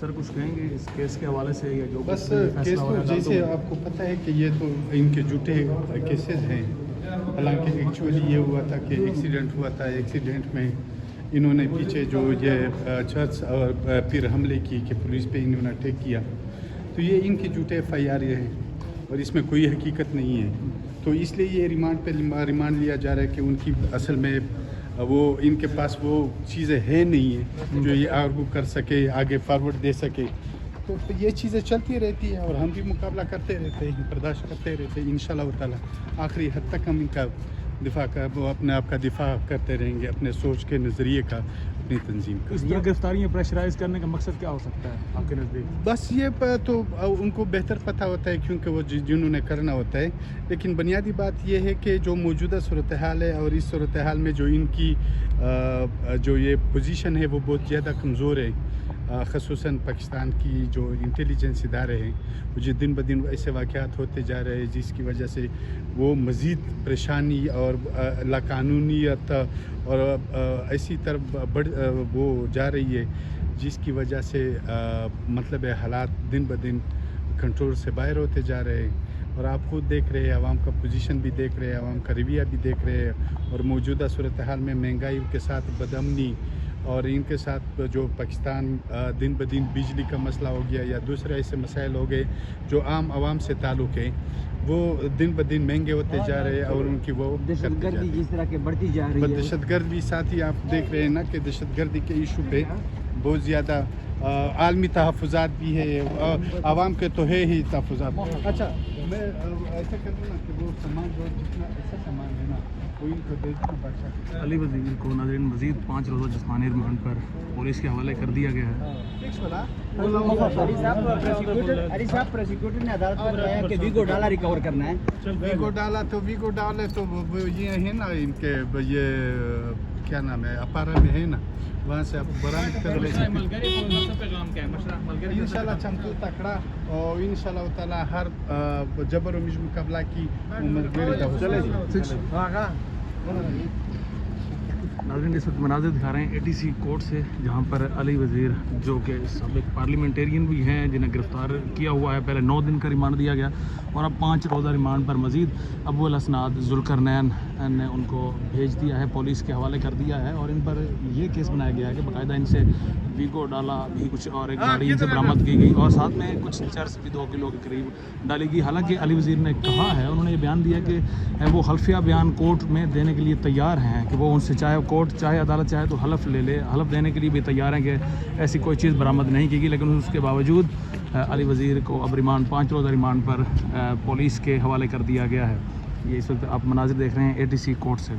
سر کچھ کہیں گے اس کیس کے حوالے سے یا جو بس کیس تو جیسے آپ کو پتہ ہے کہ یہ تو ان کے جھوٹے کیسز ہیں. حالانکہ ایکچولی یہ ہوا تھا کہ ایکسیڈنٹ ہوا تھا. ایکسیڈنٹ میں انہوں نے پیچھے جو یہ چرچ اور پھر حملے کی کہ پولیس پہ انہوں نے اٹیک کیا, تو یہ ان کے جھوٹے ایف آئی آر ہیں اور اس میں کوئی حقیقت نہیں ہے. تو اس لیے یہ ریمانڈ لیا جا رہا ہے کہ ان کی اصل میں وہ ان کے پاس وہ چیزیں ہیں نہیں ہیں جو یہ آرگو کر سکے, آگے فارورڈ دے سکے. تو یہ چیزیں چلتی رہتی ہیں اور ہم بھی مقابلہ کرتے رہتے ہیں, برداشت کرتے رہتے ہیں. انشاءاللہ تعالیٰ آخری حد تک ہم ان کا دفاع وہ اپنے آپ کا دفاع کرتے رہیں گے, اپنے سوچ کے نظریے کا, اپنی تنظیم کا. اس طرح گرفتاریاں پریشرائز کرنے کا مقصد کیا ہو سکتا ہے آپ کے نزدیک؟ بس یہ تو ان کو بہتر پتہ ہوتا ہے کیونکہ وہ جنہوں نے کرنا ہوتا ہے. لیکن بنیادی بات یہ ہے کہ جو موجودہ صورتحال ہے اور اس صورتحال میں جو ان کی جو یہ پوزیشن ہے وہ بہت زیادہ کمزور ہے. خصوصاً پاکستان کی جو انٹیلیجنس ادارے ہیں مجھے دن بدن ایسے واقعات ہوتے جا رہے ہیں جس کی وجہ سے وہ مزید پریشانی اور لاقانونیت اور ایسی طرف وہ جا رہی ہے جس کی وجہ سے مطلب حالات دن بدن کنٹرول سے باہر ہوتے جا رہے ہیں. اور آپ خود دیکھ رہے ہیں, عوام کا پوزیشن بھی دیکھ رہے ہیں, عوام کا رویہ بھی دیکھ رہے ہیں. اور موجودہ صورتحال میں مہنگائی کے ساتھ بدامنی اور ان کے ساتھ جو پاکستان دن بدن بجلی کا مسئلہ ہو گیا یا دوسرے ایسے مسائل ہو گئے جو عام عوام سے تعلق ہیں, وہ دن بدن مہنگے ہوتے جا رہے ہیں اور ان کی وہ دہشت گردی جس طرح کے بڑھتی جا رہی ہے. دہشت گرد بھی ساتھ ہی آپ دیکھ رہے ہیں نا کہ دہشت گردی کے ایشو پہ بہت زیادہ عالمی تحفظات بھی ہے, عوام کے تو ہے ہی تحفظات. اچھا میں ایسا کروں نا کہ وہ سامان جو جتنا ایسا سامان ہے نا وہ ان کو دے دوں بادشاہ. علی وزیر کو ناظرین مزید 5 روزہ جسمانی ریمانڈ پر پولیس کے حوالے کر دیا گیا ہے. علی صاحب پروسیکیوٹر نے عدالت میں بتایا کہ ویگو ڈالا ریکور کرنا ہے. ویگو ڈالے تو یہ ہے نا ان کے یہ کیا نام ہے اپارا میں ہے نا, وہاں سے آپ برآمد کر لیں. انشاءاللہ چمکو تکڑا اور انشاءاللہ تعالیٰ ہر جبر و مقابلہ کی ناظرین اس وقت مناظر دکھا رہے ہیں اے ٹی سی کورٹ سے, جہاں پر علی وزیر جو کہ سابق پارلیمنٹیرین بھی ہیں جنہیں گرفتار کیا ہوا ہے, پہلے 9 دن کا ریمانڈ دیا گیا اور اب 5 روزہ ریمانڈ پر مزید ابو الاسناد ذوالقرنین نے ان کو بھیج دیا ہے, پولیس کے حوالے کر دیا ہے. اور ان پر یہ کیس بنایا گیا ہے کہ باقاعدہ ان سے ویگو ڈالا بھی کچھ اور ایک گاڑی ان سے برآمد کی گئی اور ساتھ میں کچھ چرس بھی 2 کلو کے قریب ڈالی گئی. حالانکہ علی وزیر نے کہا ہے, انہوں نے یہ بیان دیا کہ وہ حلفیہ بیان کورٹ میں دینے کے لیے تیار ہیں, کہ وہ ان سے چاہے کورٹ چاہے عدالت چاہے تو حلف لے لے, حلف دینے کے لیے بھی تیار ہیں کہ ایسی کوئی چیز برآمد نہیں کی گئی. لیکن اس کے باوجود علی وزیر کو اب ریمانڈ 5 روزہ ریمانڈ پر پولیس کے حوالے کر دیا گیا ہے. یہ اس وقت آپ مناظر دیکھ رہے ہیں اے ٹی سی کورٹ سے.